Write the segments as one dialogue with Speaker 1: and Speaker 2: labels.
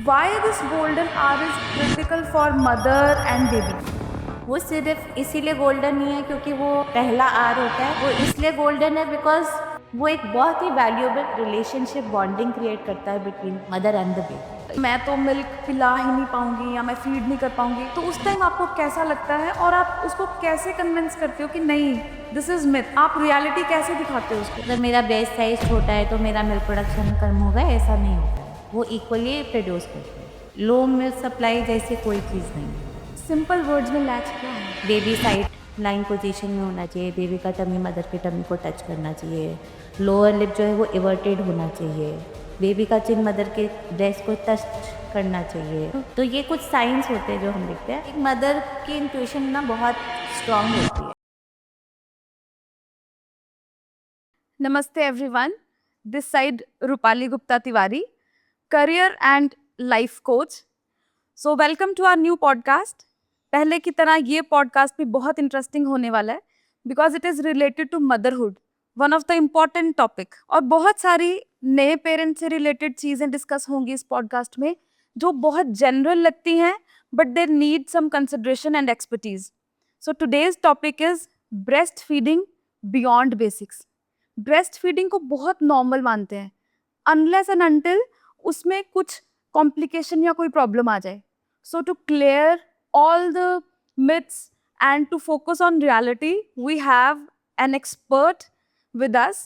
Speaker 1: Why this golden hour is critical for mother and baby?
Speaker 2: वो सिर्फ इसीलिए golden नहीं है क्योंकि वो पहला आर होता है, वो इसलिए गोल्डन है बिकॉज वो एक बहुत ही वैल्यूएबल रिलेशनशिप बॉन्डिंग क्रिएट करता है between mother and the baby.
Speaker 1: मैं तो मिल्क पिला ही नहीं पाऊंगी या मैं फीड नहीं कर पाऊंगी, तो उस टाइम आपको कैसा लगता है और आप उसको कैसे कन्विंस करते हो कि नहीं दिस इज मिथ? आप रियलिटी कैसे दिखाते हो उसको?
Speaker 2: अगर मेरा ब्रेस्ट साइज छोटा है तो मेरा मिल्क प्रोडक्शन कम होगा, ऐसा नहीं होता है। वो इक्वली प्रोड्यूस करते हैं। लो मिल्क सप्लाई जैसी कोई चीज़ नहीं है।
Speaker 1: सिंपल वर्ड्स में लैच क्या है?
Speaker 2: बेबी साइड लाइन पोजीशन में होना चाहिए, बेबी का टमी मदर के टमी को टच करना चाहिए, लोअर लिप जो है वो इवर्टेड होना चाहिए, बेबी का चिन मदर के ब्रेस्ट को टच करना चाहिए। तो ये कुछ साइंस होते हैं जो हम देखते हैं। एक मदर की इंट्यूशन ना बहुत स्ट्रांग होती है।
Speaker 1: नमस्ते everyone, this side Rupali Gupta Tiwari, career and life coach. So welcome to our new podcast. पहले की तरह ये पॉडकास्ट भी बहुत इंटरेस्टिंग होने वाला है because it is related to motherhood, one of the important topic. और बहुत सारी नए पेरेंट्स से रिलेटेड चीज़ें डिस्कस होंगी इस पॉडकास्ट में जो बहुत जनरल लगती हैं but they need some consideration and expertise. So today's topic is breast feeding beyond basics. Breast feeding को बहुत नॉर्मल मानते हैं अनलेस एंड अनटिल उसमें कुछ कॉम्प्लिकेशन या कोई प्रॉब्लम आ जाए। So to clear all the myths and to focus on reality, we have an expert with us.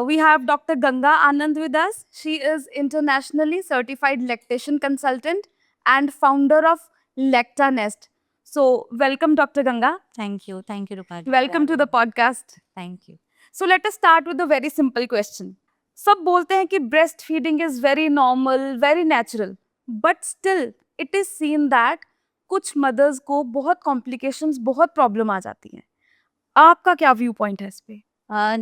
Speaker 1: We have Dr. Ganga Anand with us. She is internationally certified lactation consultant and founder of LactaNest. So, welcome, Dr. Ganga.
Speaker 2: Thank you Rupali.
Speaker 1: Welcome to the podcast.
Speaker 2: Thank you.
Speaker 1: So, let us start with a very simple question. सब बोलते हैं कि breast feeding is very normal, very natural, but still it is seen that कुछ mother's को बहुत complications, बहुत problem आ जाती हैं। आपका क्या व्यू पॉइंट है इस पे?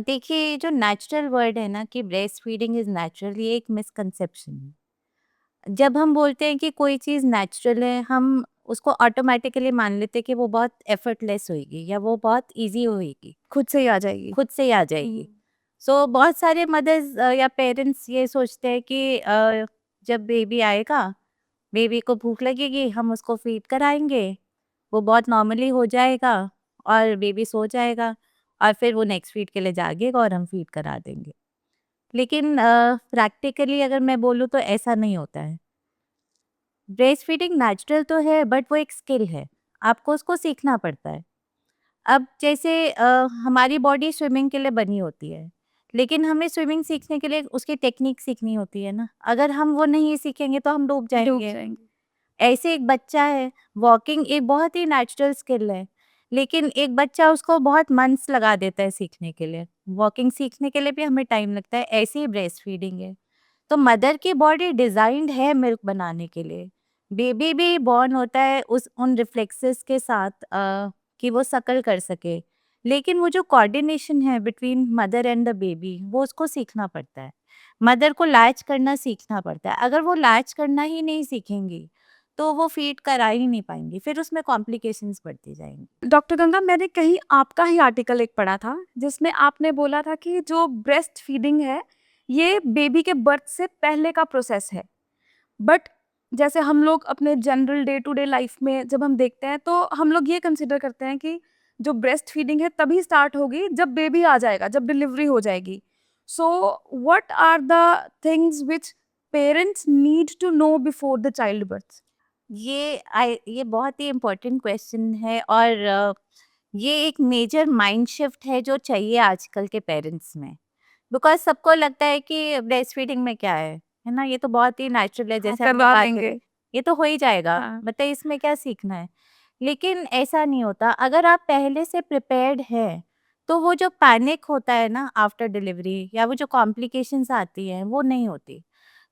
Speaker 2: देखिए, जो नेचुरल वर्ड है ना कि ब्रेस्ट फीडिंग इज नेचुरल, ये एक मिसकंसेप्शन है। जब हम बोलते हैं कि कोई चीज़ नेचुरल है, हम उसको ऑटोमेटिकली मान लेते हैं कि वो बहुत एफर्टलेस होएगी या वो बहुत इजी होएगी,
Speaker 1: खुद से ही आ जाएगी।
Speaker 2: खुद से ही आ जाएगी। सो बहुत सारे मदर्स या पेरेंट्स ये सोचते हैं कि जब बेबी आएगा, बेबी को भूख लगेगी, हम उसको फीड कराएंगे, वो बहुत नॉर्मली हो जाएगा और बेबी सो जाएगा और फिर वो नेक्स्ट फीड के लिए जागेगा और हम फीड करा देंगे। लेकिन प्रैक्टिकली अगर मैं बोलूँ तो ऐसा नहीं होता है। ब्रेस्ट फीडिंग नेचुरल तो है बट वो एक स्किल है, आपको उसको सीखना पड़ता है। अब जैसे हमारी बॉडी स्विमिंग के लिए बनी होती है, लेकिन हमें स्विमिंग सीखने के लिए उसकी टेक्निक सीखनी होती है ना। अगर हम वो नहीं सीखेंगे तो हम डूब
Speaker 1: डूब
Speaker 2: जाएंगे।
Speaker 1: जाएंगे।
Speaker 2: ऐसे एक बच्चा है, वॉकिंग एक बहुत ही नेचुरल स्किल है, लेकिन एक बच्चा उसको बहुत मंथ्स लगा देता है सीखने के लिए। वॉकिंग सीखने के लिए भी हमें टाइम लगता है, ऐसे ही ब्रेस्ट फीडिंग है। तो मदर की बॉडी डिजाइन्ड है मिल्क बनाने के लिए। बेबी भी बॉर्न होता है उस उन रिफ्लेक्सेस के साथ कि वो सकल कर सके, लेकिन वो जो कोऑर्डिनेशन है between mother and the baby, वो उसको सीखना पड़ता है। मदर को लैच करना सीखना पड़ता है। अगर वो लैच करना ही नहीं सीखेंगी तो वो फीड करा ही नहीं पाएंगी, फिर उसमें कॉम्प्लिकेशंस बढ़ती जाएंगी।
Speaker 1: डॉक्टर गंगा, मैंने कहीं आपका ही आर्टिकल एक पढ़ा था जिसमें आपने बोला था कि जो ब्रेस्ट फीडिंग है ये बेबी के बर्थ से पहले का प्रोसेस है। बट जैसे हम लोग अपने general day to day life में जब हम देखते हैं तो हम लोग ये कंसिडर करते हैं कि जो ब्रेस्ट फीडिंग है तभी स्टार्ट होगी जब बेबी आ जाएगा, जब डिलीवरी हो जाएगी। So what are the things which parents need to know before the child birth?
Speaker 2: ये बहुत ही इम्पोर्टेंट क्वेश्चन है और ये एक मेजर माइंड शिफ्ट है जो चाहिए आजकल के पेरेंट्स में। बिकॉज सबको लगता है कि ब्रेस्ट फीडिंग में क्या है ना, ये तो बहुत ही नेचुरल है, जैसे हमने
Speaker 1: करवा
Speaker 2: बात
Speaker 1: देंगे।
Speaker 2: करी, ये तो हो ही जाएगा,
Speaker 1: हाँ।
Speaker 2: बताइए इसमें क्या सीखना है। लेकिन ऐसा नहीं होता। अगर आप पहले से प्रिपेयर्ड हैं तो वो जो पैनिक होता है ना आफ्टर डिलीवरी या वो जो कॉम्प्लिकेशंस आती हैं वो नहीं होती।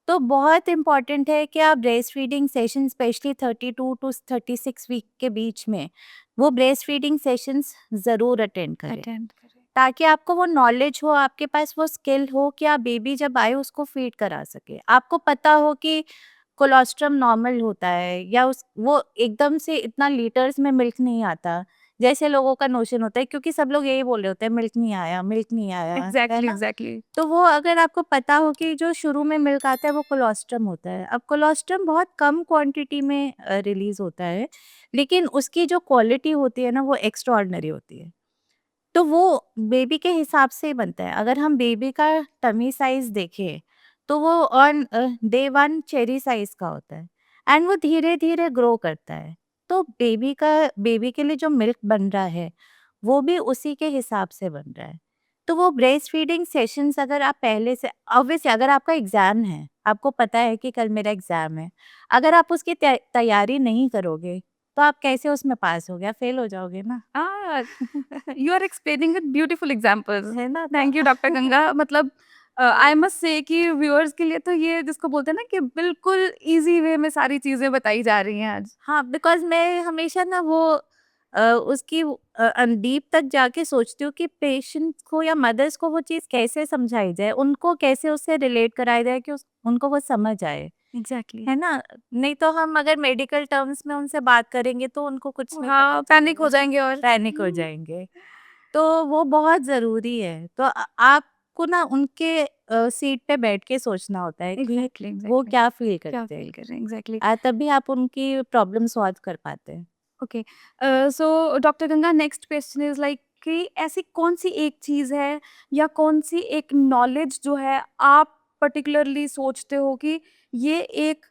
Speaker 2: तो बहुत इम्पॉर्टेंट है कि आप breast feeding session specially 32 to 36 week के बीच में वो ब्रेस्ट फीडिंग सेशंस ज़रूर अटेंड करें,
Speaker 1: अटेंड करें।
Speaker 2: ताकि आपको वो नॉलेज हो, आपके पास वो स्किल हो कि आप बेबी जब आए उसको फीड करा सके। आपको पता हो कि कोलोस्ट्रम नॉर्मल होता है या उस वो एकदम से इतना लीटर्स में मिल्क नहीं आता, जैसे लोगों का नोशन होता है, क्योंकि सब लोग यही बोल रहे होते हैं मिल्क नहीं आया, मिल्क नहीं आया, है
Speaker 1: एग्जैक्टली
Speaker 2: ना?
Speaker 1: एग्जैक्टली।
Speaker 2: तो वो अगर आपको पता हो कि जो शुरू में मिल्क आता है वो कोलोस्ट्रम होता है। अब कोलोस्ट्रम बहुत कम क्वांटिटी में रिलीज होता है, लेकिन उसकी जो क्वालिटी होती है ना वो एक्स्ट्रा ऑर्डिनरी होती है। तो वो बेबी के हिसाब से ही बनता है। अगर हम बेबी का टमी साइज देखें तो वो on day one cherry size का होता है एंड वो धीरे धीरे ग्रो करता है। तो बेबी के लिए जो मिल्क बन रहा है वो भी उसी के हिसाब से बन रहा है। तो वो ब्रेस्ट फीडिंग सेशंस अगर आप पहले से, ऑब्वियसली अगर आपका एग्जाम है, आपको पता है कि कल मेरा एग्जाम है, अगर आप उसकी तैयारी नहीं करोगे तो आप कैसे उसमें पास हो गया, फेल हो जाओगे ना।
Speaker 1: Ah, you are explaining with beautiful examples.
Speaker 2: है ना?
Speaker 1: Thank you doctor Ganga. मतलब आई मस्ट से कि व्यूअर्स के लिए तो ये जिसको बोलते हैं ना कि बिल्कुल इजी वे में सारी चीजें बताई जा रही हैं आज।
Speaker 2: हाँ, बिकॉज़ मैं हमेशा ना वो उसकी डीप तक जाके सोचती हूँ कि पेशेंट्स को या मदर्स को वो चीज़ कैसे समझाई जाए, उनको कैसे उससे रिलेट कराया जाए कि उनको वो समझ आए,
Speaker 1: एग्जैक्टली।
Speaker 2: है ना? नहीं तो हम अगर मेडिकल टर्म्स में उनसे बात करेंगे तो उनको कुछ नहीं पता
Speaker 1: हाँ, पैनिक हो
Speaker 2: चलेगा,
Speaker 1: जाएंगे और
Speaker 2: पैनिक हो जाएंगे। तो वो बहुत ज़रूरी है। तो आपको ना उनके सीट पे बैठ के सोचना होता है कि
Speaker 1: एग्जैक्टली
Speaker 2: वो
Speaker 1: एग्जैक्टली
Speaker 2: क्या फ़ील
Speaker 1: क्या
Speaker 2: करते
Speaker 1: फील
Speaker 2: हैं।
Speaker 1: कर रहे हैं एग्जैक्टली।
Speaker 2: तभी आप उनकी प्रॉब्लम सॉल्व कर पाते हैं।
Speaker 1: Okay. So doctor Ganga, next question is like कि ऐसी कौन सी एक चीज़ है या कौन सी एक नॉलेज जो है आप पर्टिकुलरली सोचते हो कि ये एक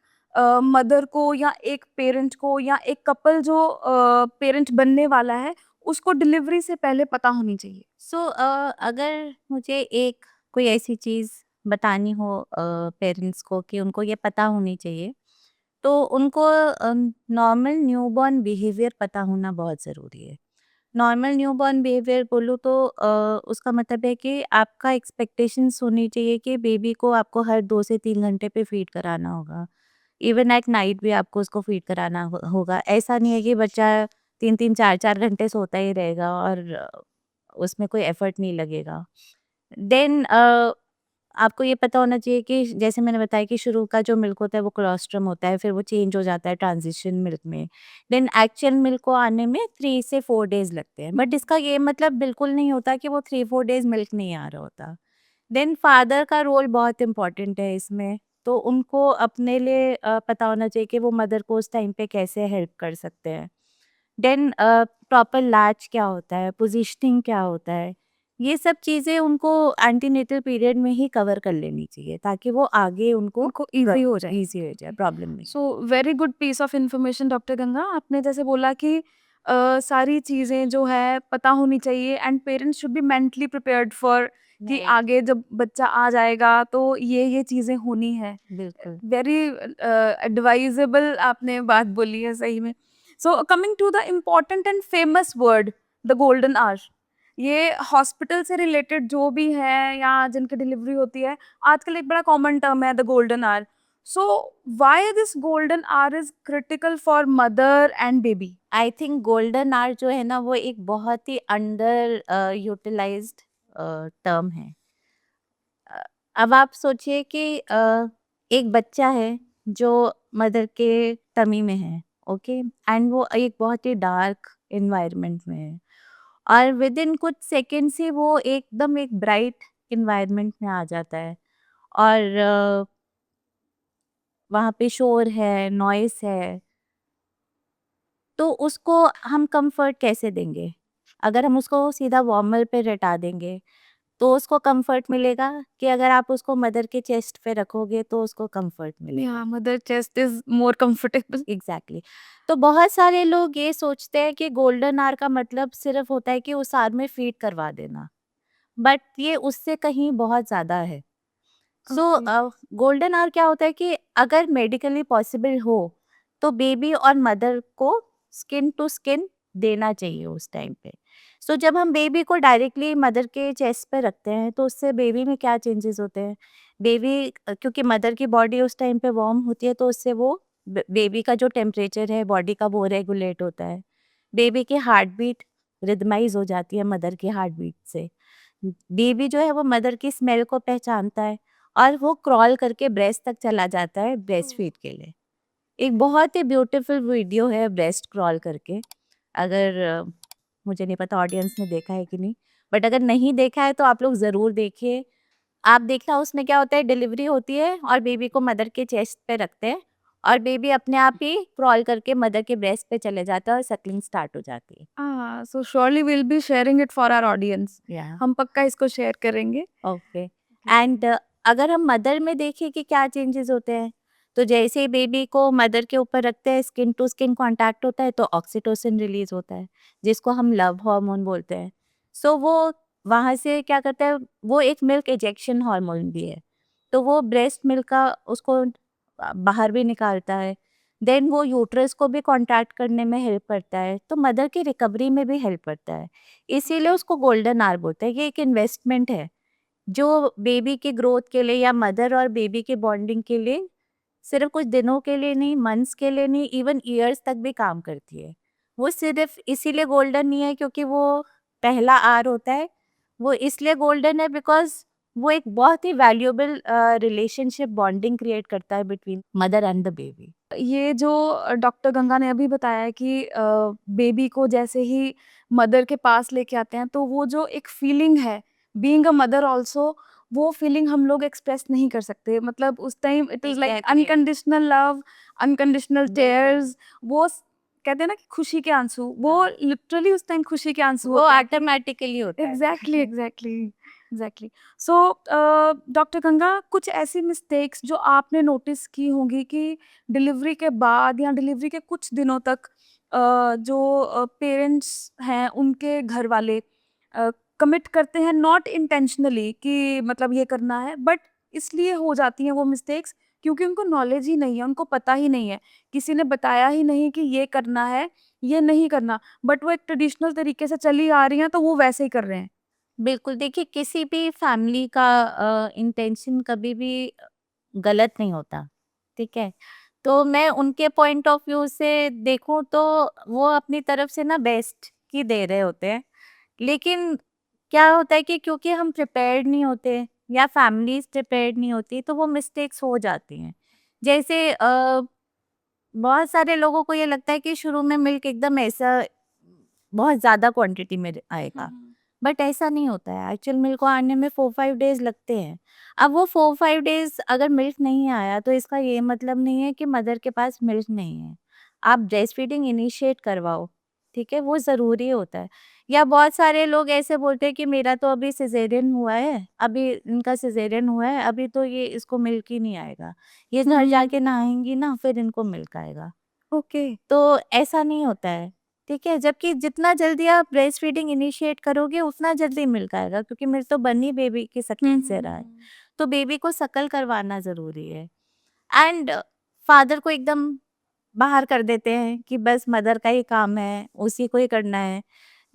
Speaker 1: मदर को या एक पेरेंट को या एक कपल जो पेरेंट बनने वाला है उसको डिलीवरी से पहले पता होनी चाहिए?
Speaker 2: सो अगर मुझे एक कोई ऐसी चीज़ बतानी हो पेरेंट्स को कि उनको ये पता होनी चाहिए, तो उनको नॉर्मल न्यूबॉर्न बिहेवियर पता होना बहुत ज़रूरी है। नॉर्मल न्यूबॉर्न बिहेवियर बोलूँ तो उसका मतलब है कि आपका एक्सपेक्टेशंस होनी चाहिए कि बेबी को आपको हर 2 से 3 घंटे पे फीड कराना होगा। इवन एट नाइट भी आपको उसको फीड कराना होगा। ऐसा नहीं है कि बच्चा 3-3 4-4 घंटे सोता ही रहेगा और उसमें कोई एफर्ट नहीं लगेगा। देन आपको ये पता होना चाहिए कि जैसे मैंने बताया कि शुरू का जो मिल्क होता है वो कोलोस्ट्रम होता है, फिर वो चेंज हो जाता है ट्रांजिशन मिल्क में। देन एक्चुअल मिल्क को आने में 3 से 4 डेज़ लगते हैं। बट इसका ये मतलब बिल्कुल नहीं होता कि वो 3-4 डेज़ मिल्क नहीं आ रहा होता। देन फादर का रोल बहुत इम्पोर्टेंट है इसमें। तो उनको अपने लिए पता होना चाहिए कि वो मदर को उस टाइम पे कैसे हेल्प कर सकते हैं। देन प्रॉपर लैच क्या होता है, पोजीशनिंग क्या होता है, ये सब चीज़ें उनको एंटीनेटल पीरियड में ही कवर कर लेनी चाहिए ताकि वो आगे उनको
Speaker 1: उनको इजी हो जाए।
Speaker 2: ईज़ी हो जाए, प्रॉब्लम नहीं।
Speaker 1: So very good piece of information doctor Ganga. आपने जैसे बोला कि सारी चीज़ें जो है पता होनी चाहिए and parents should be mentally prepared for कि
Speaker 2: राइट,
Speaker 1: आगे जब बच्चा आ जाएगा तो ये चीज़ें होनी है।
Speaker 2: बिल्कुल।
Speaker 1: वेरी एडवाइजेबल आपने बात बोली है सही में। So coming to the important and famous word, the golden hour, ये हॉस्पिटल से रिलेटेड जो भी है या जिनकी डिलीवरी होती है, आजकल एक बड़ा कॉमन टर्म है the golden our. So why this golden hour is critical for mother and baby?
Speaker 2: I think golden hour जो है ना वो एक बहुत ही अंडर यूटिलाइज्ड टर्म है। अ, अब आप सोचिए कि एक बच्चा है जो मदर के टमी में है, ओके, एंड वो एक बहुत ही डार्क एनवायरनमेंट में है और विद इन कुछ सेकेंड से वो एकदम एक ब्राइट एनवायरनमेंट में आ जाता है और वहाँ पे शोर है, नॉइस है, तो उसको हम कंफर्ट कैसे देंगे? अगर हम उसको सीधा वार्मर पे लेटा देंगे तो उसको कंफर्ट मिलेगा कि अगर आप उसको मदर के चेस्ट पे रखोगे तो उसको कंफर्ट मिलेगा।
Speaker 1: Yeah, mother chest is more comfortable.
Speaker 2: Exactly. तो बहुत सारे लोग ये सोचते हैं कि गोल्डन आवर का मतलब सिर्फ होता है कि उस आवर में फीड करवा देना, बट ये उससे कहीं बहुत ज़्यादा है। सो
Speaker 1: Okay.
Speaker 2: गोल्डन आवर क्या होता है कि अगर मेडिकली पॉसिबल हो तो बेबी और मदर को स्किन टू स्किन देना चाहिए उस टाइम पे। सो जब हम बेबी को डायरेक्टली मदर के चेस्ट पे रखते हैं तो उससे बेबी में क्या चेंजेस होते हैं, बेबी क्योंकि मदर की बॉडी उस टाइम पे वार्म होती है तो उससे वो बेबी का जो टेम्परेचर है बॉडी का वो रेगुलेट होता है। बेबी की हार्ट बीट रिदमाइज हो जाती है मदर की हार्ट बीट से। बेबी जो है वो मदर की स्मेल को पहचानता है और वो क्रॉल करके ब्रेस्ट तक चला जाता है ब्रेस्ट फीड के लिए। एक बहुत ही ब्यूटीफुल वीडियो है ब्रेस्ट क्रॉल करके, अगर मुझे नहीं पता ऑडियंस ने देखा है कि नहीं, बट अगर नहीं देखा है तो आप लोग ज़रूर देखिए। आप देखना उसमें क्या होता है, डिलीवरी होती है और बेबी को मदर के चेस्ट पे रखते हैं और बेबी अपने आप ही क्रॉल करके मदर के ब्रेस्ट पे चले जाता है और सकलिंग स्टार्ट हो जाती है।
Speaker 1: हाँ, so surely will be sharing it for our audience.
Speaker 2: या
Speaker 1: हम पक्का इसको शेयर करेंगे।
Speaker 2: ओके। एंड अगर हम मदर में देखें कि क्या चेंजेस होते हैं, तो जैसे ही बेबी को मदर के ऊपर रखते हैं, स्किन टू स्किन कांटेक्ट होता है तो ऑक्सीटोसिन रिलीज होता है, जिसको हम लव हार्मोन बोलते हैं। सो वो वहाँ से क्या करता है, वो एक मिल्क इजेक्शन हार्मोन भी है, तो वो ब्रेस्ट मिल्क का उसको बाहर भी निकालता है। देन वो यूट्रस को भी कांटेक्ट करने में हेल्प करता है, तो मदर की रिकवरी में भी हेल्प करता है। इसीलिए उसको गोल्डन आवर बोलते हैं। ये एक इन्वेस्टमेंट है जो बेबी की ग्रोथ के लिए या मदर और बेबी की बॉन्डिंग के लिए सिर्फ कुछ दिनों के लिए नहीं, मंथ्स के लिए नहीं, इवन ईयर्स तक भी काम करती है। वो सिर्फ इसीलिए गोल्डन नहीं है क्योंकि वो पहला आर होता है, वो इसलिए गोल्डन है बिकॉज वो एक बहुत ही वैल्यूएबल रिलेशनशिप बॉन्डिंग क्रिएट करता है between mother and the baby.
Speaker 1: ये जो डॉक्टर गंगा ने अभी बताया है कि बेबी को जैसे ही मदर के पास लेके आते हैं तो वो जो एक फीलिंग है, बीइंग अ मदर आल्सो, वो फीलिंग हम लोग एक्सप्रेस नहीं कर सकते। मतलब उस time it is like
Speaker 2: Exactly.
Speaker 1: Unconditional love, unconditional
Speaker 2: बिल्कुल।
Speaker 1: टेयर्स। वो कहते हैं ना कि खुशी के आंसू, वो
Speaker 2: हाँ।
Speaker 1: लिटरली उस टाइम खुशी के आंसू
Speaker 2: वो
Speaker 1: होते हैं।
Speaker 2: ऑटोमेटिकली होता है।
Speaker 1: Exactly exactly exactly. So doctor Ganga, कुछ ऐसी मिस्टेक्स जो आपने नोटिस की होंगी कि डिलीवरी के बाद या डिलीवरी के कुछ दिनों तक जो पेरेंट्स हैं उनके घर वाले कमिट करते हैं, नॉट इंटेंशनली कि मतलब ये करना है, बट इसलिए हो जाती हैं वो मिस्टेक्स क्योंकि उनको नॉलेज ही नहीं है, उनको पता ही नहीं है, किसी ने बताया ही नहीं कि ये करना है, ये नहीं करना, बट वो एक ट्रेडिशनल तरीके से चली आ रही हैं तो वो वैसे ही कर रहे हैं।
Speaker 2: बिल्कुल, देखिए किसी भी फैमिली का इंटेंशन कभी भी गलत नहीं होता, ठीक है? तो मैं उनके पॉइंट ऑफ व्यू से देखूँ तो वो अपनी तरफ से ना बेस्ट ही दे रहे होते हैं। लेकिन क्या होता है कि क्योंकि हम प्रिपेयर्ड नहीं होते या फैमिलीज़ प्रिपेयर्ड नहीं होती तो वो मिस्टेक्स हो जाती हैं। जैसे बहुत सारे लोगों को ये लगता है कि शुरू में मिल्क एकदम ऐसा बहुत ज़्यादा क्वांटिटी में आएगा, बट ऐसा नहीं होता है। एक्चुअल मिल्क को आने में 4-5 डेज़ लगते हैं। अब वो 4-5 डेज़ अगर मिल्क नहीं आया तो इसका ये मतलब नहीं है कि मदर के पास मिल्क नहीं है। आप ब्रेस्ट फीडिंग इनिशिएट करवाओ, ठीक है? वो ज़रूरी होता है। या बहुत सारे लोग ऐसे बोलते हैं कि मेरा तो अभी सिज़ेरियन हुआ है, अभी इनका सिज़ेरियन हुआ है, अभी तो ये इसको मिल्क ही नहीं आएगा। ये घर जाके नहाएँगी ना फिर इनको मिल्क आएगा।
Speaker 1: ओके।
Speaker 2: तो ऐसा नहीं होता है, ठीक है? जबकि जितना जल्दी आप ब्रेस्ट फीडिंग इनिशिएट करोगे उतना जल्दी मिल्क आएगा क्योंकि मिल्क तो बन ही बेबी की सकिंग से रहा है। तो बेबी को सकल करवाना ज़रूरी है। एंड फादर को एकदम बाहर कर देते हैं कि बस मदर का ही काम है, उसी को ही करना है।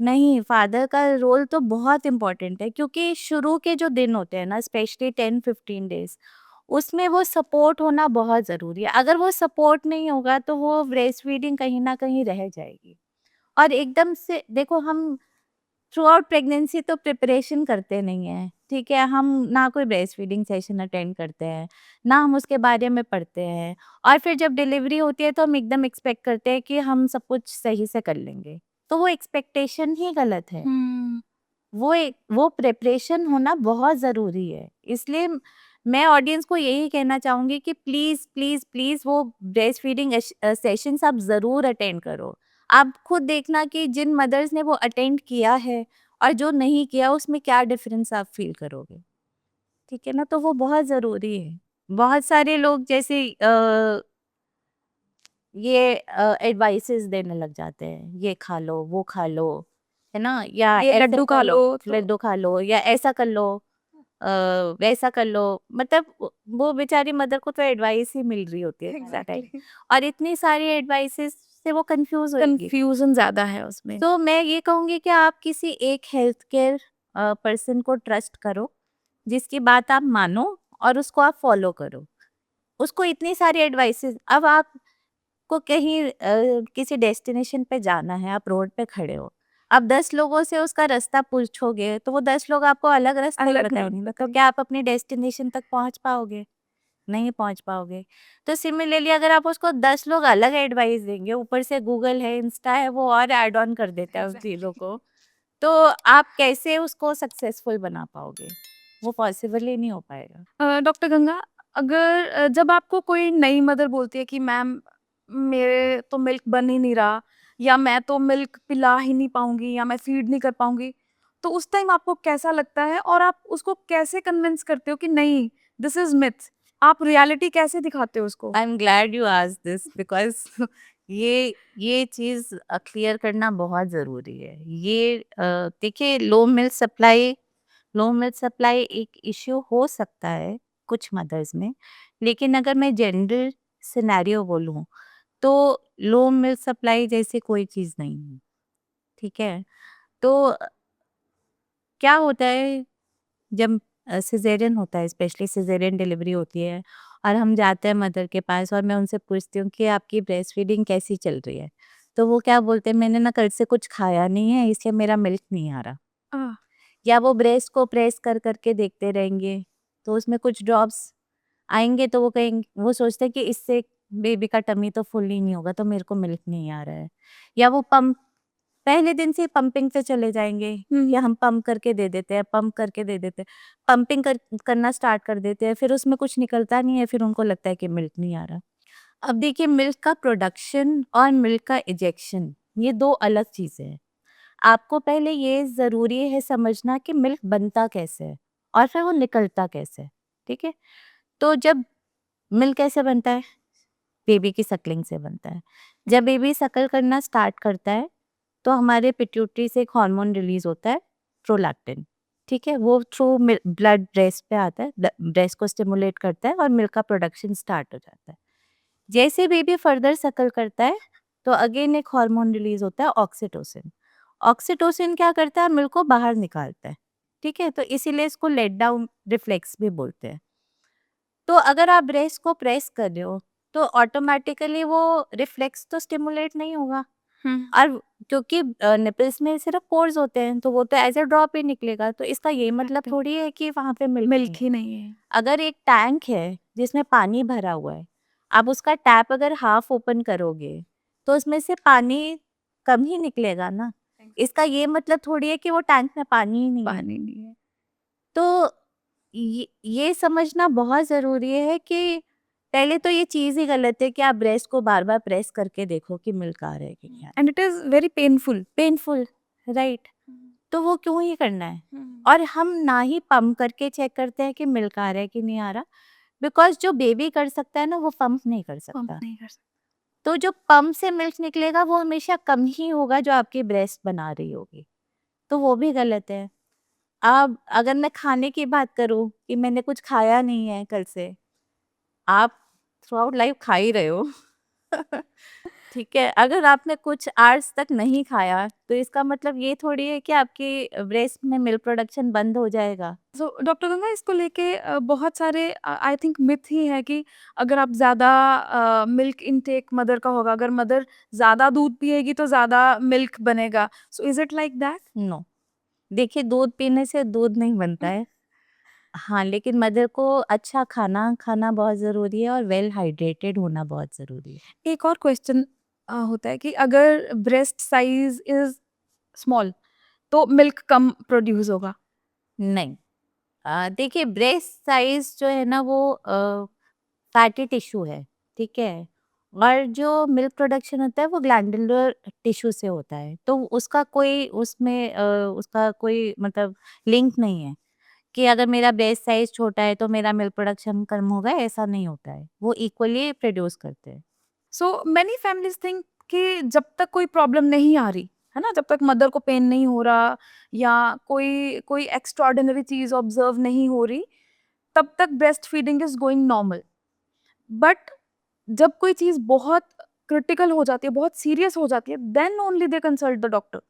Speaker 2: नहीं, फादर का रोल तो बहुत इम्पोर्टेंट है क्योंकि शुरू के जो दिन होते हैं ना स्पेशली 10-15 डेज़ उसमें वो सपोर्ट होना बहुत ज़रूरी है। अगर वो सपोर्ट नहीं होगा तो वो ब्रेस्ट फीडिंग कहीं न कहीं रह जाएगी। और एकदम से देखो हम थ्रू आउट प्रेगनेंसी तो प्रिपरेशन करते नहीं हैं, ठीक है? हम ना कोई ब्रेस्ट फीडिंग सेशन अटेंड करते हैं, ना हम उसके बारे में पढ़ते हैं और फिर जब डिलीवरी होती है तो हम एकदम एक्सपेक्ट करते हैं कि हम सब कुछ सही से कर लेंगे। तो वो एक्सपेक्टेशन ही गलत है। वो प्रिपरेशन होना बहुत ज़रूरी है। इसलिए मैं ऑडियंस को यही कहना चाहूँगी कि प्लीज़, प्लीज़, प्लीज़ वो ब्रेस्ट फीडिंग सेशंस आप ज़रूर अटेंड करो। आप खुद देखना कि जिन मदर्स ने वो अटेंड किया है और जो नहीं किया उसमें क्या डिफ़रेंस आप फ़ील करोगे, ठीक है ना? तो वो बहुत ज़रूरी है। बहुत सारे लोग जैसे ये एडवाइसेस देने लग जाते हैं, ये खा लो, वो खा लो, है ना? या
Speaker 1: ये
Speaker 2: ऐसे
Speaker 1: लड्डू
Speaker 2: कर
Speaker 1: खा
Speaker 2: लो,
Speaker 1: लो तो
Speaker 2: लड्डू खा लो या ऐसा कर लो, वैसा कर लो। मतलब वो बेचारी मदर को तो एडवाइस ही मिल रही होती है सारा टाइम
Speaker 1: एग्जैक्टली,
Speaker 2: और इतनी सारी एडवाइसेस से वो कंफ्यूज होगी।
Speaker 1: कंफ्यूजन ज्यादा है उसमें।
Speaker 2: तो मैं ये कहूँगी कि आप किसी एक हेल्थ केयर पर्सन को ट्रस्ट करो, जिसकी बात आप मानो और उसको आप फॉलो करो। उसको इतनी सारी एडवाइसेस अब आपको कहीं किसी डेस्टिनेशन पे जाना है, आप रोड पे खड़े हो, आप 10 लोगों से उसका रास्ता पूछोगे, तो वो 10 लोग आपको अलग रास्ता ही
Speaker 1: अलग
Speaker 2: बताएंगे,
Speaker 1: नहीं
Speaker 2: तो
Speaker 1: बताइए।
Speaker 2: क्या आप अपनी डेस्टिनेशन तक पहुँच पाओगे? नहीं पहुंच पाओगे। तो सिमिलरली अगर आप उसको 10 लोग अलग एडवाइस देंगे, ऊपर से गूगल है, इंस्टा है, वो और ऐड ऑन कर देता है उस चीज़ों को, तो आप कैसे उसको सक्सेसफुल बना पाओगे? वो पॉसिबल ही नहीं हो पाएगा।
Speaker 1: डॉक्टर गंगा, अगर जब आपको कोई नई मदर बोलती है कि मैम मेरे तो मिल्क बन ही नहीं रहा, या मैं तो मिल्क पिला ही नहीं पाऊंगी, या मैं फीड नहीं कर पाऊंगी, तो उस टाइम आपको कैसा लगता है और आप उसको कैसे कन्विंस करते हो कि नहीं, दिस इज मिथ? आप रियलिटी कैसे दिखाते हो उसको?
Speaker 2: I am glad you asked this because ये चीज़ क्लियर करना बहुत ज़रूरी है। देखिए, लो मिल्क सप्लाई एक इश्यू हो सकता है कुछ मदर्स में, लेकिन अगर मैं जनरल सिनेरियो बोलूँ, तो लो मिल्क सप्लाई जैसी कोई चीज़ नहीं है, ठीक है? तो क्या होता है जब सिज़ेरियन होता है, स्पेशली सिज़ेरियन डिलीवरी होती है और हम जाते हैं मदर के पास और मैं उनसे पूछती हूँ कि आपकी ब्रेस्ट फीडिंग कैसी चल रही है? तो वो क्या बोलते हैं, मैंने ना कल से कुछ खाया नहीं है इसलिए मेरा मिल्क नहीं आ रहा।
Speaker 1: आह,
Speaker 2: या वो ब्रेस्ट को प्रेस कर के देखते रहेंगे, तो उसमें कुछ ड्रॉप्स आएँगे, तो वो सोचते हैं कि इससे बेबी का टमी तो फुल ही नहीं होगा, तो मेरे को मिल्क नहीं आ रहा है। या वो पंप पहले दिन से ही पंपिंग पे चले जाएँगे, या हम पंप करके दे देते हैं, पंप करके दे देते हैं। पंपिंग करना स्टार्ट कर देते हैं, फिर उसमें कुछ निकलता नहीं है, फिर उनको लगता है कि मिल्क नहीं आ रहा। अब देखिए, मिल्क का प्रोडक्शन और मिल्क का इजेक्शन, ये 2 अलग चीज़ें हैं। आपको पहले ये ज़रूरी है समझना कि मिल्क बनता कैसे है और फिर वो निकलता कैसे है, ठीक है? तो जब मिल्क कैसे बनता है? बेबी की सकलिंग से बनता है। जब बेबी सकल करना स्टार्ट करता है, तो हमारे पिट्यूटरी से एक हार्मोन रिलीज़ होता है, प्रोलैक्टिन, ठीक है? वो थ्रू ब्लड ब्रेस्ट पे आता है, ब्रेस्ट को स्टिमुलेट करता है और मिल्क का प्रोडक्शन स्टार्ट हो जाता है। जैसे बेबी फर्दर सकल करता है, तो अगेन एक हार्मोन रिलीज़ होता है, ऑक्सीटोसिन। ऑक्सीटोसिन क्या करता है? मिल्क को बाहर निकालता है, ठीक है? तो इसीलिए इसको लेट डाउन रिफ्लेक्स भी बोलते हैं। तो अगर आप ब्रेस्ट को प्रेस कर रहे हो, तो ऑटोमैटिकली वो रिफ्लेक्स तो स्टिमुलेट नहीं होगा, और क्योंकि निपल्स में सिर्फ पोर्स होते हैं, तो वो तो एज़ अ ड्रॉप ही निकलेगा, तो इसका ये मतलब थोड़ी है कि वहाँ पे मिल्क नहीं
Speaker 1: मिल्क
Speaker 2: है।
Speaker 1: ही नहीं है।
Speaker 2: अगर एक टैंक है जिसमें पानी भरा हुआ है, आप उसका टैप अगर हाफ ओपन करोगे, तो उसमें से पानी कम ही निकलेगा ना। इसका ये मतलब थोड़ी है कि वो टैंक में पानी ही नहीं है।
Speaker 1: पानी नहीं है।
Speaker 2: तो ये समझना बहुत ज़रूरी है कि पहले तो ये चीज़ ही गलत है कि आप ब्रेस्ट को बार-बार प्रेस करके देखो कि मिल्क आ रहा है कि नहीं आ रहा है।
Speaker 1: And it is very painful.
Speaker 2: Painful, right? तो वो क्यों ही करना है? और हम ना ही पंप करके चेक करते हैं कि मिल्क आ रहा है कि नहीं आ रहा, बिकॉज़ जो बेबी कर सकता है ना, वो पंप नहीं कर
Speaker 1: पंप
Speaker 2: सकता।
Speaker 1: नहीं कर सकते।
Speaker 2: तो जो पंप से मिल्क निकलेगा वो हमेशा कम ही होगा जो आपकी ब्रेस्ट बना रही होगी, तो वो भी गलत है। अब अगर मैं खाने की बात करूँ कि मैंने कुछ खाया नहीं है कल से, आप थ्रू आउट लाइफ खा ही रहे हो। ठीक है, अगर आपने कुछ आवर्स तक नहीं खाया, तो इसका मतलब ये थोड़ी है कि आपकी ब्रेस्ट में मिल्क प्रोडक्शन बंद हो जाएगा।
Speaker 1: सो डॉक्टर गंगा, इसको लेके बहुत सारे आई थिंक मिथ ही है कि अगर आप ज़्यादा मिल्क इनटेक मदर का होगा, अगर मदर ज़्यादा दूध पिएगी तो ज़्यादा मिल्क बनेगा। So is it like that?
Speaker 2: No, देखिए, दूध पीने से दूध नहीं बनता है। हाँ, लेकिन मदर को अच्छा खाना खाना बहुत ज़रूरी है और वेल हाइड्रेटेड होना बहुत ज़रूरी है।
Speaker 1: एक और क्वेश्चन होता है कि अगर ब्रेस्ट साइज इज स्मॉल तो मिल्क कम प्रोड्यूस होगा?
Speaker 2: नहीं, देखिए, ब्रेस्ट साइज़ जो है ना, वो फैटी टिश्यू है, ठीक है? और जो मिल्क प्रोडक्शन होता है वो ग्लैंडुलर टिश्यू से होता है, तो उसका कोई मतलब लिंक नहीं है कि अगर मेरा ब्रेस्ट साइज़ छोटा है तो मेरा मिल्क प्रोडक्शन कम होगा, ऐसा नहीं होता है। वो इक्वली प्रोड्यूस करते हैं।
Speaker 1: सो मेनी फैमिलीज थिंक कि जब तक कोई प्रॉब्लम नहीं आ रही है ना, जब तक मदर को पेन नहीं हो रहा या कोई कोई एक्स्ट्रॉर्डिनरी चीज ऑब्जर्व नहीं हो रही, तब तक breast feeding is going normal. But जब कोई चीज बहुत क्रिटिकल हो जाती है, बहुत सीरियस हो जाती है, then only they consult the doctor.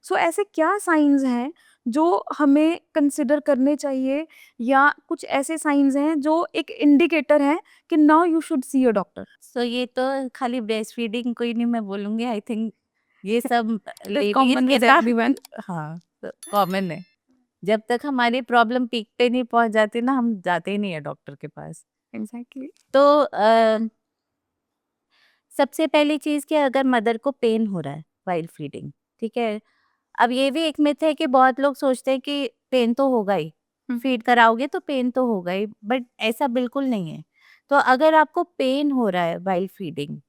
Speaker 1: So ऐसे क्या साइंस हैं जो हमें कंसिडर करने चाहिए, या कुछ ऐसे साइंस हैं जो एक इंडिकेटर है कि now you should see a doctor?
Speaker 2: So ये तो खाली ब्रेस्ट फीडिंग को ही नहीं मैं बोलूँगी, आई थिंक ये सब
Speaker 1: इट इज
Speaker 2: लेडीज़
Speaker 1: कॉमन
Speaker 2: के
Speaker 1: विद
Speaker 2: साथ
Speaker 1: एवरीवन।
Speaker 2: हाँ, कॉमन है। जब तक हमारी प्रॉब्लम पीक पे नहीं पहुँच जाती ना, हम जाते ही नहीं है डॉक्टर के पास।
Speaker 1: एग्जैक्टली।
Speaker 2: तो सबसे पहली चीज़ कि अगर मदर को पेन हो रहा है वाइल फीडिंग, ठीक है? अब ये भी एक मिथ है कि बहुत लोग सोचते हैं कि पेन तो होगा ही, फीड कराओगे तो पेन तो होगा ही, बट ऐसा बिल्कुल नहीं है। तो अगर आपको पेन हो रहा है वाइल फीडिंग,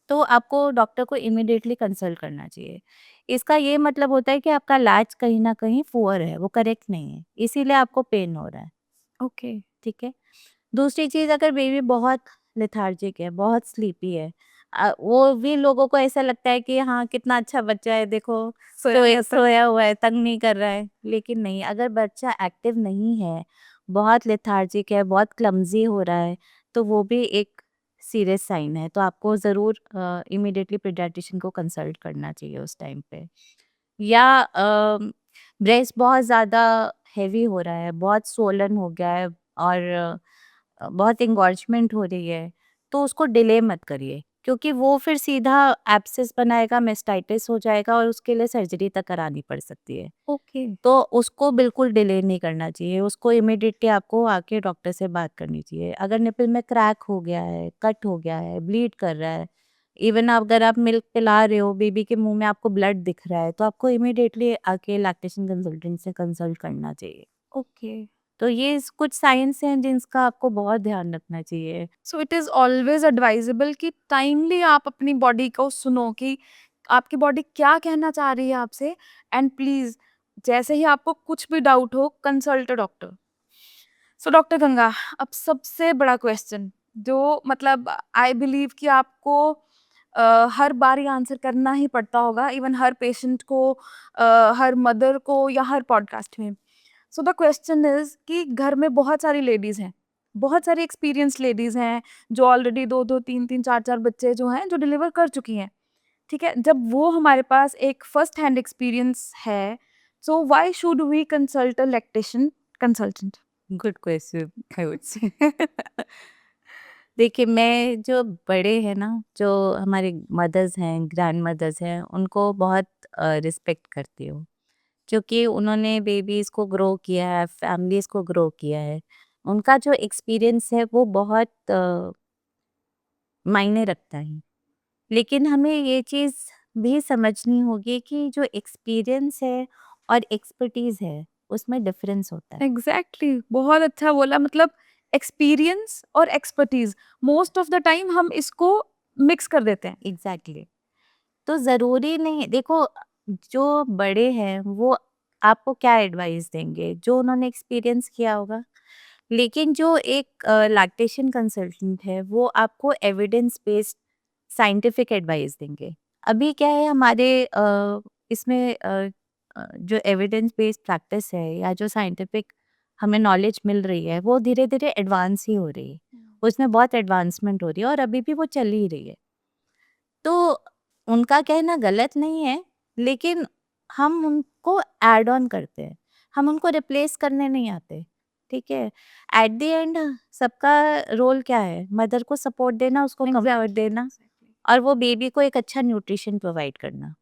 Speaker 2: तो आपको डॉक्टर को इमीडिएटली कंसल्ट करना चाहिए। इसका ये मतलब होता है कि आपका लैच कहीं न कहीं पुअर है, वो करेक्ट नहीं है, इसीलिए आपको पेन हो रहा है,
Speaker 1: ओके।
Speaker 2: ठीक है? दूसरी चीज़, अगर बेबी बहुत लेथार्जिक है, बहुत स्लीपी है, वो भी लोगों को ऐसा लगता है कि हाँ, कितना अच्छा बच्चा है, देखो सोया हुआ है, तंग नहीं कर रहा है। लेकिन नहीं, अगर बच्चा एक्टिव नहीं है, बहुत लेथार्जिक है, बहुत क्लमज़ी हो रहा है, तो वो भी एक सीरियस साइन है। तो आपको ज़रूर इमीडिएटली पीडियाट्रिशियन को कंसल्ट करना चाहिए उस टाइम पे। या ब्रेस्ट बहुत ज़्यादा हेवी हो रहा है, बहुत स्वोलन हो गया है और बहुत इंगॉर्जमेंट हो रही है, तो उसको डिले मत करिए, क्योंकि वो फिर सीधा एब्सेस बनाएगा, मेस्टाइटिस हो जाएगा और उसके लिए सर्जरी तक करानी पड़ सकती है।
Speaker 1: ओके।
Speaker 2: तो उसको बिल्कुल डिले नहीं करना चाहिए, उसको इमीडिएटली आपको आके डॉक्टर से बात करनी चाहिए। अगर निपल में क्रैक हो गया है, कट हो गया है, ब्लीड कर रहा है, इवन अगर आप मिल्क पिला रहे हो, बेबी के मुँह में आपको ब्लड दिख रहा है, तो आपको इमीडिएटली आके लैक्टेशन कंसल्टेंट से कंसल्ट करना चाहिए।
Speaker 1: ओके।
Speaker 2: तो ये कुछ साइंस हैं जिनका आपको बहुत ध्यान रखना चाहिए।
Speaker 1: So it is always advisable कि टाइमली आप अपनी बॉडी को सुनो कि आपकी बॉडी क्या कहना चाह रही है आपसे, एंड प्लीज जैसे ही आपको कुछ भी डाउट हो consult a doctor. So doctor Ganga, अब सबसे बड़ा क्वेश्चन जो मतलब आई बिलीव कि आपको हर बार ये आंसर करना ही पड़ता होगा, इवन हर पेशेंट को, हर मदर को या हर पॉडकास्ट में। सो द क्वेश्चन इज कि घर में बहुत सारी लेडीज हैं, बहुत सारी एक्सपीरियंस लेडीज हैं जो ऑलरेडी दो दो तीन तीन चार चार बच्चे जो हैं जो डिलीवर कर चुकी हैं, ठीक है? जब वो हमारे पास एक फर्स्ट हैंड एक्सपीरियंस है, so why should we consult a lactation consultant?
Speaker 2: Good question, I would say. देखिए, मैं जो बड़े हैं ना, जो हमारे मदर्स हैं, ग्रैंड मदर्स हैं, उनको बहुत रिस्पेक्ट करती हूँ, क्योंकि उन्होंने बेबीज़ को ग्रो किया है, फैमिलीज़ को ग्रो किया है। उनका जो एक्सपीरियंस है वो बहुत मायने रखता है। लेकिन हमें ये चीज़ भी समझनी होगी कि जो एक्सपीरियंस है और एक्सपर्टीज़ है, उसमें डिफरेंस होता है।
Speaker 1: एग्जैक्टली बहुत अच्छा बोला, मतलब एक्सपीरियंस और expertise most of the time हम इसको मिक्स कर देते हैं।
Speaker 2: एग्ज़ैक्टली। तो ज़रूरी नहीं, देखो, जो बड़े हैं वो आपको क्या एडवाइस देंगे, जो उन्होंने एक्सपीरियंस किया होगा। लेकिन जो एक लैक्टेशन कंसल्टेंट है वो आपको एविडेंस बेस्ड साइंटिफिक एडवाइस देंगे। अभी क्या है हमारे इसमें जो एविडेंस बेस्ड प्रैक्टिस है या जो साइंटिफिक हमें नॉलेज मिल रही है वो धीरे धीरे एडवांस ही हो रही है, उसमें बहुत एडवांसमेंट हो रही है और अभी भी वो चल ही रही है। तो उनका कहना गलत नहीं है, लेकिन हम उनको ऐड ऑन करते हैं, हम उनको रिप्लेस करने नहीं आते, ठीक है? एट द एंड सबका रोल क्या है? मदर को सपोर्ट देना, उसको कंफर्ट देना और वो बेबी को एक अच्छा न्यूट्रिशन प्रोवाइड करना,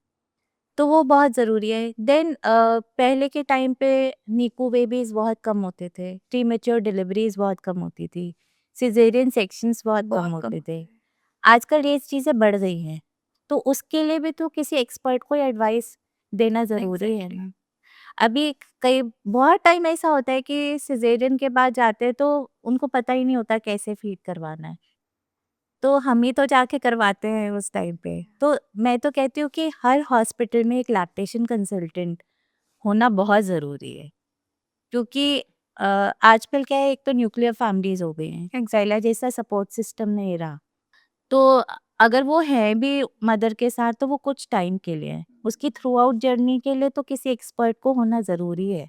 Speaker 2: तो वो बहुत ज़रूरी है। देन पहले के टाइम पे नीकू बेबीज़ बहुत कम होते थे, प्रीमेच्योर डिलीवरीज़ बहुत कम होती थी, सिज़ेरियन सेक्शंस बहुत कम
Speaker 1: बहुत कम
Speaker 2: होते थे।
Speaker 1: होते हैं।
Speaker 2: आजकल ये चीज़ें बढ़ गई हैं, तो उसके लिए भी तो किसी एक्सपर्ट को एडवाइस देना ज़रूरी है
Speaker 1: एग्जैक्टली।
Speaker 2: ना। अभी कई बहुत टाइम ऐसा होता है कि सिज़ेरियन के बाद जाते हैं तो उनको पता ही नहीं होता कैसे फ़ीड करवाना है, तो हम ही तो जाके करवाते हैं उस टाइम पे। तो मैं तो कहती हूँ कि हर हॉस्पिटल में एक लैक्टेशन कंसल्टेंट होना बहुत ज़रूरी है, क्योंकि आजकल क्या है, एक तो न्यूक्लियर फैमिलीज़ हो गई हैं, पहले जैसा सपोर्ट सिस्टम नहीं रहा। तो अगर वो है भी मदर के साथ तो वो कुछ टाइम के लिए है, उसकी थ्रू आउट जर्नी के लिए तो किसी एक्सपर्ट को होना ज़रूरी है।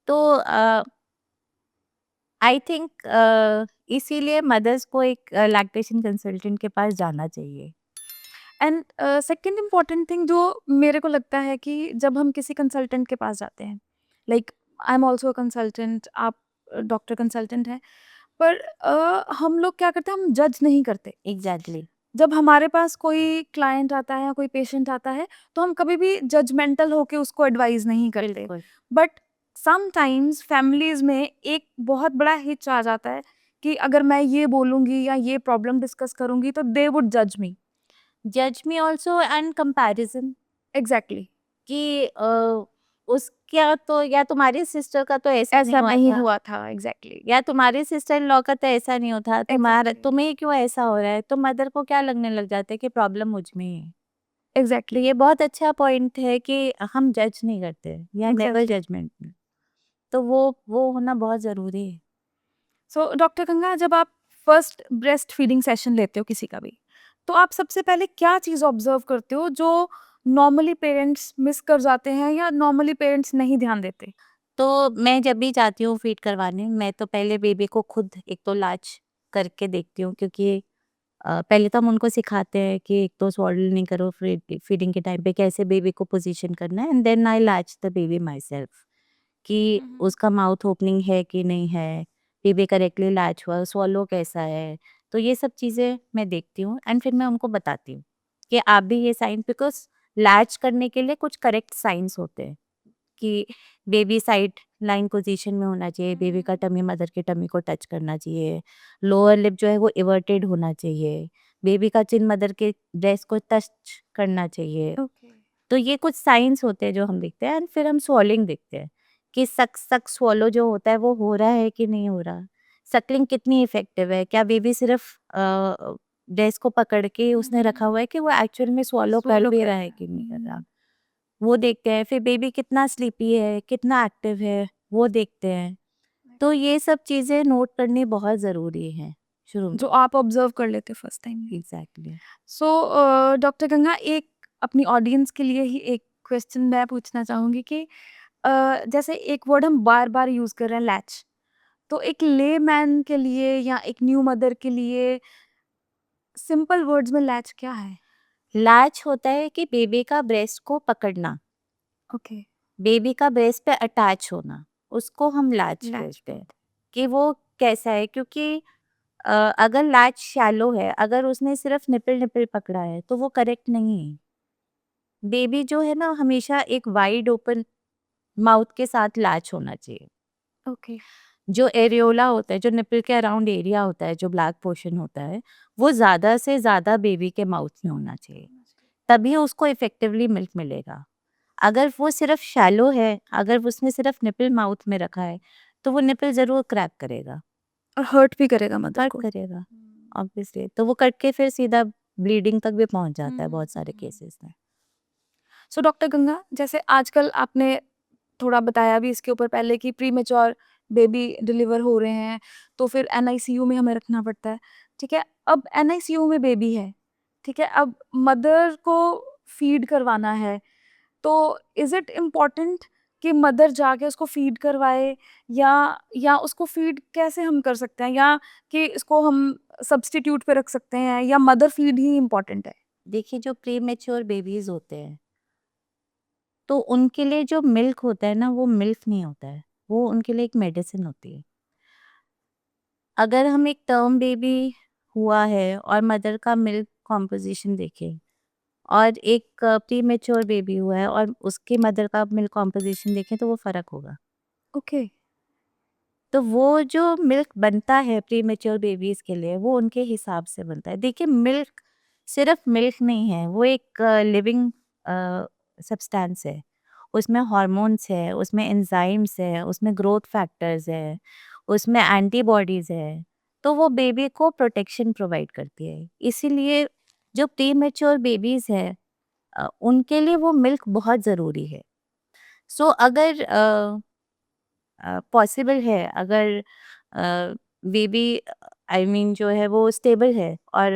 Speaker 2: तो आई थिंक इसीलिए मदर्स को एक लैक्टेशन कंसल्टेंट के पास जाना चाहिए।
Speaker 1: एंड सेकंड इम्पॉर्टेंट थिंग जो मेरे को लगता है कि जब हम किसी कंसल्टेंट के पास जाते हैं, like I am also consultant, आप डॉक्टर कंसल्टेंट हैं, पर हम लोग क्या करते हैं, हम जज नहीं करते।
Speaker 2: एग्जैक्टली।
Speaker 1: जब हमारे पास कोई क्लाइंट आता है या कोई पेशेंट आता है, तो हम कभी भी जजमेंटल होके उसको एडवाइस नहीं करते।
Speaker 2: बिल्कुल।
Speaker 1: बट समटाइम्स फैमिलीज में एक बहुत बड़ा हिच आ जाता है कि अगर मैं ये बोलूँगी या ये प्रॉब्लम डिस्कस करूँगी तो दे वुड जज मी?
Speaker 2: जज me also and comparison
Speaker 1: exactly,
Speaker 2: कि उसका तो या तुम्हारी सिस्टर का तो ऐसा
Speaker 1: ऐसा
Speaker 2: नहीं
Speaker 1: नहीं
Speaker 2: हुआ था,
Speaker 1: हुआ था, एग्ज़ैक्टली,
Speaker 2: या तुम्हारे सिस्टर इन लॉ का तो ऐसा नहीं होता,
Speaker 1: एग्ज़ैक्टली,
Speaker 2: तुम्हें क्यों ऐसा हो रहा है, तो मदर को क्या लगने लग जाता है कि प्रॉब्लम मुझ में ही है। तो
Speaker 1: एग्ज़ैक्टली,
Speaker 2: ये बहुत अच्छा पॉइंट है कि हम जज नहीं करते या नेवर
Speaker 1: एग्ज़ैक्टली।
Speaker 2: जजमेंट, तो वो होना बहुत ज़रूरी है।
Speaker 1: सो डॉक्टर गंगा, जब आप फर्स्ट ब्रेस्ट फीडिंग सेशन लेते हो किसी का भी, तो आप सबसे पहले क्या चीज़ ऑब्ज़र्व करते हो जो नॉर्मली पेरेंट्स मिस कर जाते हैं या नॉर्मली पेरेंट्स नहीं ध्यान देते?
Speaker 2: तो मैं जब भी जाती हूँ फीड करवाने, मैं तो पहले बेबी को खुद एक तो लाच करके देखती हूँ, क्योंकि पहले तो हम उनको सिखाते हैं कि एक तो स्वॉडल नहीं करो फीडिंग के टाइम पे, कैसे बेबी को पोजीशन करना है, and then I latch the baby myself कि उसका माउथ ओपनिंग है कि नहीं है, बेबी करेक्टली लैच हुआ, स्वॉलो कैसा है। तो ये सब चीज़ें मैं देखती हूँ एंड फिर मैं उनको बताती हूँ कि आप भी ये साइन, बिकॉज लैच करने के लिए कुछ करेक्ट साइंस होते हैं कि बेबी साइड लाइन पोजीशन में होना चाहिए, बेबी का टमी मदर के टमी को टच करना चाहिए, लोअर लिप जो है वो इवर्टेड होना चाहिए, बेबी का चिन मदर के ब्रेस्ट को टच करना चाहिए।
Speaker 1: ओके,
Speaker 2: तो ये कुछ साइंस होते हैं जो हम देखते हैं एंड फिर हम स्वॉलिंग देखते हैं कि सक सक स्वॉलो जो होता है वो हो रहा है कि नहीं हो रहा, सकलिंग कितनी इफेक्टिव है, क्या बेबी सिर्फ ब्रेस्ट को पकड़ के उसने रखा हुआ है कि वो एक्चुअल में स्वॉलो कर
Speaker 1: स्वॉलो
Speaker 2: भी
Speaker 1: कर
Speaker 2: रहा
Speaker 1: रहा
Speaker 2: है
Speaker 1: है।
Speaker 2: कि नहीं कर रहा, वो देखते हैं। फिर बेबी कितना स्लीपी है, कितना एक्टिव है, वो देखते हैं। तो ये सब चीज़ें नोट करनी बहुत ज़रूरी है शुरू में।
Speaker 1: जो आप ऑब्ज़र्व कर लेते हो फर्स्ट टाइम में।
Speaker 2: एग्ज़ैक्टली।
Speaker 1: सो डॉक्टर गंगा, एक अपनी ऑडियंस के लिए ही एक क्वेश्चन मैं पूछना चाहूँगी कि जैसे एक वर्ड हम बार-बार यूज़ कर रहे हैं, लैच। तो एक लेमैन के लिए या एक न्यू मदर के लिए सिंपल वर्ड्स में लैच क्या है?
Speaker 2: लैच होता है कि बेबी का ब्रेस्ट को पकड़ना,
Speaker 1: ओके,
Speaker 2: बेबी का ब्रेस्ट पे अटैच होना, उसको हम लैच
Speaker 1: लैच
Speaker 2: बोलते हैं
Speaker 1: बोलते
Speaker 2: कि वो कैसा है। क्योंकि अगर लैच शैलो है, अगर उसने सिर्फ निपल निपल पकड़ा है तो वो करेक्ट नहीं है। बेबी जो है ना हमेशा एक वाइड ओपन माउथ के साथ लैच होना चाहिए।
Speaker 1: हैं। ओके,
Speaker 2: जो एरियोला होता है, जो निपल के अराउंड एरिया होता है, जो ब्लैक पोर्शन होता है, वो ज़्यादा से ज़्यादा बेबी के माउथ में होना चाहिए, तभी उसको इफेक्टिवली मिल्क मिलेगा। अगर वो सिर्फ शैलो है, अगर उसने सिर्फ निपल माउथ में रखा है, तो वो निपल ज़रूर क्रैक करेगा,
Speaker 1: और हर्ट भी करेगा मदर
Speaker 2: हर्ट
Speaker 1: को।
Speaker 2: करेगा ऑब्वियसली। तो वो कट के फिर सीधा ब्लीडिंग तक भी पहुंच जाता है बहुत सारे केसेस में।
Speaker 1: सो डॉक्टर गंगा, जैसे आजकल आपने थोड़ा बताया भी इसके ऊपर पहले कि प्रीमेच्योर बेबी डिलीवर हो रहे हैं, तो फिर एनआईसीयू में हमें रखना पड़ता है, ठीक है? अब एनआईसीयू में बेबी है, ठीक है? अब मदर को फीड करवाना है, तो इज़ इट इम्पोर्टेंट कि मदर जाके उसको फीड करवाए, या उसको फीड कैसे हम कर सकते हैं, या कि इसको हम सब्स्टिट्यूट पे रख सकते हैं, या मदर फीड ही इम्पोर्टेंट है?
Speaker 2: देखिए, जो प्री मेच्योर बेबीज होते हैं, तो उनके लिए जो मिल्क होता है ना, वो मिल्क नहीं होता है, वो उनके लिए एक मेडिसिन होती है। अगर हम एक टर्म बेबी हुआ है और मदर का मिल्क कॉम्पोजिशन देखें, और एक प्री मेच्योर बेबी हुआ है और उसके मदर का मिल्क कॉम्पोजिशन देखें, तो वो फ़र्क होगा।
Speaker 1: ओके,
Speaker 2: तो वो जो मिल्क बनता है प्री मेच्योर बेबीज़ के लिए, वो उनके हिसाब से बनता है। देखिए, मिल्क सिर्फ़ मिल्क नहीं है, वो एक लिविंग सब्सटेंस है। उसमें हॉर्मोन्स है, उसमें एंजाइम्स है, उसमें ग्रोथ फैक्टर्स है, उसमें एंटीबॉडीज़ है, तो वो बेबी को प्रोटेक्शन प्रोवाइड करती है। इसीलिए जो प्री मेच्योर बेबीज़ हैं, उनके लिए वो मिल्क बहुत ज़रूरी है। सो अगर पॉसिबल है, अगर बेबी आई मीन जो है वो स्टेबल है और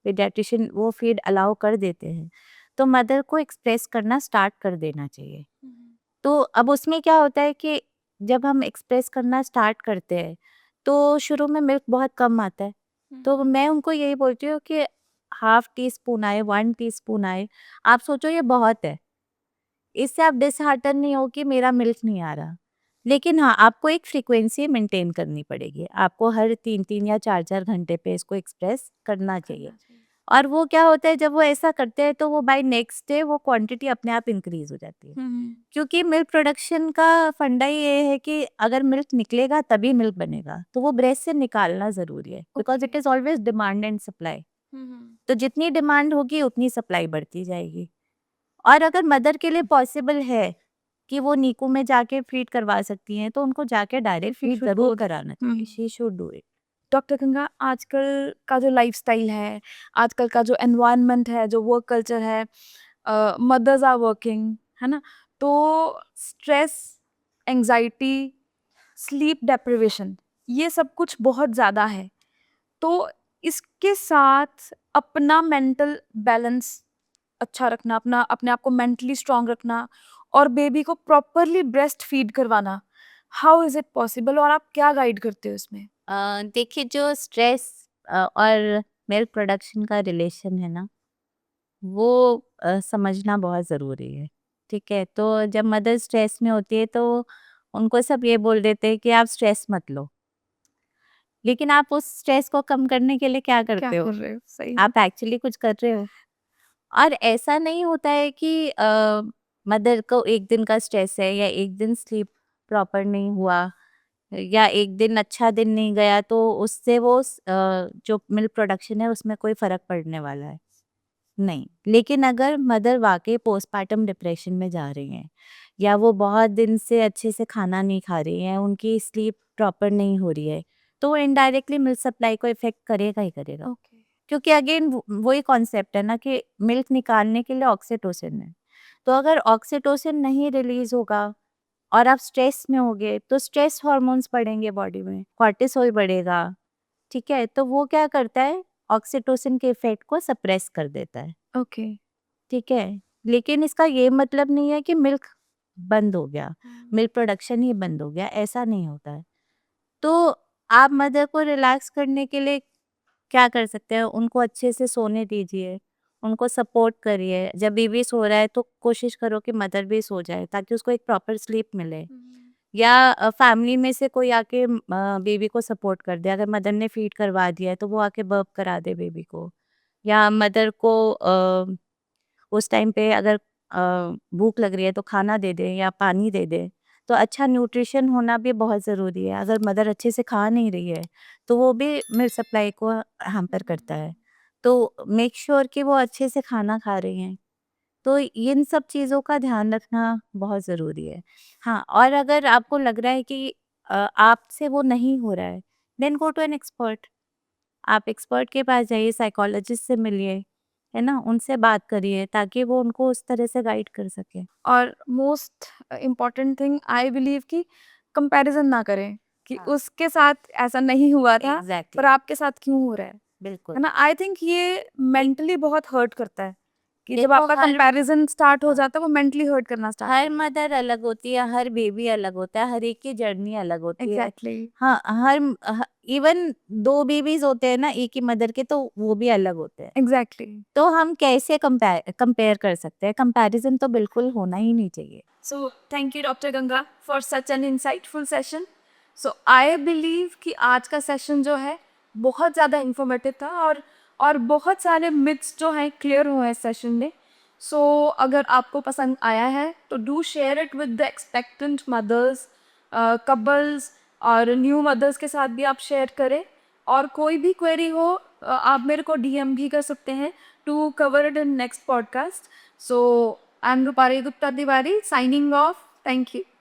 Speaker 2: पीडियाट्रिशियन वो फीड अलाउ कर देते हैं, तो मदर को एक्सप्रेस करना स्टार्ट कर देना चाहिए। तो अब उसमें क्या होता है कि जब हम एक्सप्रेस करना स्टार्ट करते हैं, तो शुरू में मिल्क बहुत कम आता है। तो मैं उनको यही बोलती हूँ कि हाफ टी स्पून आए, 1 टीस्पून आए, आप सोचो ये बहुत है। इससे आप डिसहार्टन नहीं हो कि मेरा मिल्क नहीं आ रहा। लेकिन हाँ, आपको एक फ्रीक्वेंसी मेंटेन करनी पड़ेगी। आपको हर 3-3 या 4-4 घंटे पे इसको एक्सप्रेस करना चाहिए। और वो क्या होता है, जब वो ऐसा करते हैं तो वो बाय नेक्स्ट डे वो क्वांटिटी अपने आप इंक्रीज हो जाती है, क्योंकि मिल्क प्रोडक्शन का फंडा ही ये है कि अगर मिल्क निकलेगा तभी मिल्क बनेगा, तो वो ब्रेस्ट से निकालना जरूरी है, because it is always demand and supply. तो जितनी डिमांड होगी उतनी सप्लाई बढ़ती जाएगी। और अगर मदर के लिए पॉसिबल है कि वो नीकू में जाके फीड करवा सकती हैं, तो उनको जाके डायरेक्ट
Speaker 1: She
Speaker 2: फीड
Speaker 1: should
Speaker 2: जरूर
Speaker 1: go there.
Speaker 2: कराना चाहिए, she should do it.
Speaker 1: Doctor Ganga, आजकल का जो लाइफस्टाइल है, आजकल का जो एनवायरनमेंट है, जो वर्क कल्चर है, मदर्स आर वर्किंग, है ना? तो स्ट्रेस, एंजाइटी, स्लीप डेप्रिवेशन, ये सब कुछ बहुत ज़्यादा है। तो इसके साथ अपना मेंटल बैलेंस अच्छा रखना, अपने आप को मेंटली स्ट्रांग रखना और बेबी को प्रॉपरली ब्रेस्ट फीड करवाना, हाउ इज़ इट पॉसिबल और आप क्या गाइड करते हो इसमें?
Speaker 2: देखिए, जो स्ट्रेस और मिल्क प्रोडक्शन का रिलेशन है ना, वो समझना बहुत ज़रूरी है। ठीक है, तो जब मदर स्ट्रेस में होती है तो उनको सब ये बोल देते हैं कि आप स्ट्रेस मत लो, लेकिन आप उस स्ट्रेस को कम करने के लिए क्या
Speaker 1: क्या
Speaker 2: करते हो?
Speaker 1: कर रहे हो? सही।
Speaker 2: आप एक्चुअली कुछ कर रहे हो। और ऐसा नहीं होता है कि मदर को एक दिन का स्ट्रेस है या एक दिन स्लीप प्रॉपर नहीं हुआ या एक दिन अच्छा दिन नहीं गया तो उससे वो जो मिल्क प्रोडक्शन है उसमें कोई फर्क पड़ने वाला है नहीं। लेकिन अगर मदर वाकई पोस्टपार्टम डिप्रेशन में जा रही हैं या वो बहुत दिन से अच्छे से खाना नहीं खा रही हैं, उनकी स्लीप प्रॉपर नहीं हो रही है, तो वो इनडायरेक्टली मिल्क सप्लाई को इफेक्ट करेगा ही करेगा।
Speaker 1: ओके।
Speaker 2: क्योंकि अगेन वही कॉन्सेप्ट है ना कि मिल्क निकालने के लिए ऑक्सीटोसिन है। तो अगर ऑक्सीटोसिन नहीं रिलीज होगा और आप स्ट्रेस में होगे तो स्ट्रेस हार्मोन्स बढ़ेंगे बॉडी में, कॉर्टिसोल बढ़ेगा। ठीक है, तो वो क्या करता है, ऑक्सीटोसिन के इफेक्ट को सप्रेस कर देता है।
Speaker 1: ओके।
Speaker 2: ठीक है, लेकिन इसका ये मतलब नहीं है कि मिल्क बंद हो गया, मिल्क प्रोडक्शन ही बंद हो गया, ऐसा नहीं होता है। तो आप मदर को रिलैक्स करने के लिए क्या कर सकते हैं, उनको अच्छे से सोने दीजिए, उनको सपोर्ट करिए। जब बेबी सो रहा है तो कोशिश करो कि मदर भी सो जाए ताकि उसको एक प्रॉपर स्लीप मिले। या फैमिली में से कोई आके बेबी को सपोर्ट कर दे। अगर मदर ने फीड करवा दिया है तो वो आके बर्प करा दे बेबी को। या मदर को उस टाइम पे अगर भूख लग रही है तो खाना दे दे या पानी दे दे। तो अच्छा न्यूट्रिशन होना भी बहुत ज़रूरी है। अगर मदर अच्छे से खा नहीं रही है तो वो भी मिल्क सप्लाई को हैम्पर करता है। तो मेक श्योर कि वो अच्छे से खाना खा रही हैं। तो इन सब चीज़ों का ध्यान रखना बहुत ज़रूरी है। हाँ, और अगर आपको लग रहा है कि आपसे वो नहीं हो रहा है, then go to an expert. आप एक्सपर्ट के पास जाइए, साइकोलॉजिस्ट से मिलिए, है ना? उनसे बात करिए ताकि वो उनको उस तरह से गाइड कर सकें।
Speaker 1: और most important thing I believe कि कंपैरिजन ना करें कि
Speaker 2: हाँ।
Speaker 1: उसके साथ ऐसा नहीं हुआ था पर
Speaker 2: एग्ज़ैक्टली,
Speaker 1: आपके साथ क्यों हो रहा है
Speaker 2: बिल्कुल।
Speaker 1: ना? आई थिंक ये मेंटली बहुत हर्ट करता है कि जब
Speaker 2: देखो,
Speaker 1: आपका
Speaker 2: हर
Speaker 1: कंपैरिजन स्टार्ट हो
Speaker 2: हाँ,
Speaker 1: जाता है वो मेंटली हर्ट करना स्टार्ट
Speaker 2: हर
Speaker 1: करता
Speaker 2: मदर अलग होती है, हर बेबी अलग होता है, हर एक की जर्नी अलग
Speaker 1: है।
Speaker 2: होती है।
Speaker 1: एग्जैक्टली।
Speaker 2: हाँ, इवन 2 बेबीज़ होते हैं ना एक ही मदर के, तो वो भी अलग होते हैं।
Speaker 1: एग्जैक्टली।
Speaker 2: तो हम कैसे कंपेयर कर सकते हैं? कंपैरिज़न तो बिल्कुल होना ही नहीं चाहिए।
Speaker 1: So, thank you, Dr. Ganga, for such an insightful session. So, I believe कि आज का सेशन जो है बहुत ज़्यादा इंफॉर्मेटिव था और बहुत सारे मिथ्स जो हैं क्लियर हुए हैं इस सेशन में। सो अगर आपको पसंद आया है तो do share it with the expectant mothers, couples और न्यू मदर्स के साथ भी आप शेयर करें। और कोई भी क्वेरी हो आप मेरे को डीएम भी कर सकते हैं to cover it in next podcast. So I am Rupali Gupta Tiwari signing off. Thank you.